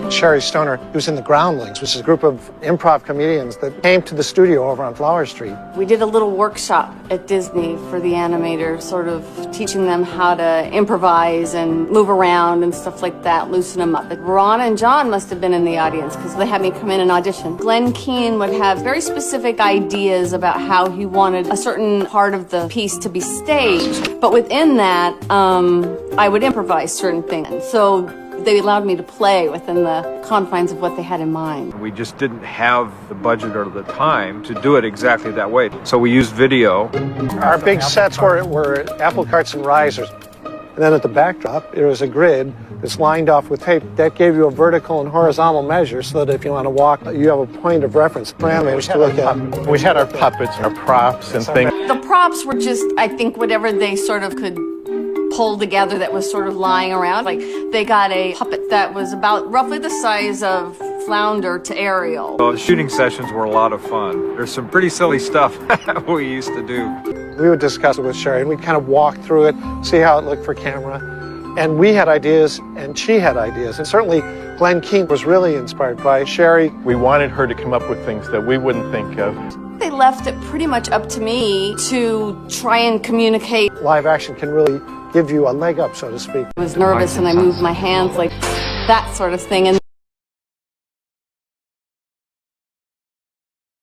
Sherry Stoner, who's in the Groundlings, which is a group of improv comedians that came to the studio over on Flower Street. We did a little workshop at Disney for the animators, sort of teaching them how to improvise and move around and stuff like that, loosen them up. But Ron and John must have been in the audience because they had me come in and audition. Glenn Keane would have very specific ideas about how he wanted a certain part of the piece to be staged, but within that, I would improvise certain things. So they allowed me to play within the confines of what they had in mind. We just didn't have the budget or the time to do it exactly that way. So we used video. Our big sets were apple carts and risers. And then at the backdrop, there was a grid that's lined off with tape. That gave you a vertical and horizontal measure so that if you want to walk, you have a point of reference, parameters to look at. We had our puppets, our props and things. The props were just, I think, whatever they sort of could pull together that was sort of lying around. Like, they got a puppet that was about roughly the size of Flounder to Ariel. So the shooting sessions were a lot of fun. There's some pretty silly stuff we used to do. We would discuss it with Sherry, and we'd kind of walk through it, see how it looked for camera. And we had ideas, and she had ideas. And certainly, Glenn Keane was really inspired by Sherry. We wanted her to come up with things that we wouldn't think of. They left it pretty much up to me to try and communicate. Live action can really give you a leg up, so to speak. I was nervous, and I moved my hands like that sort of thing. And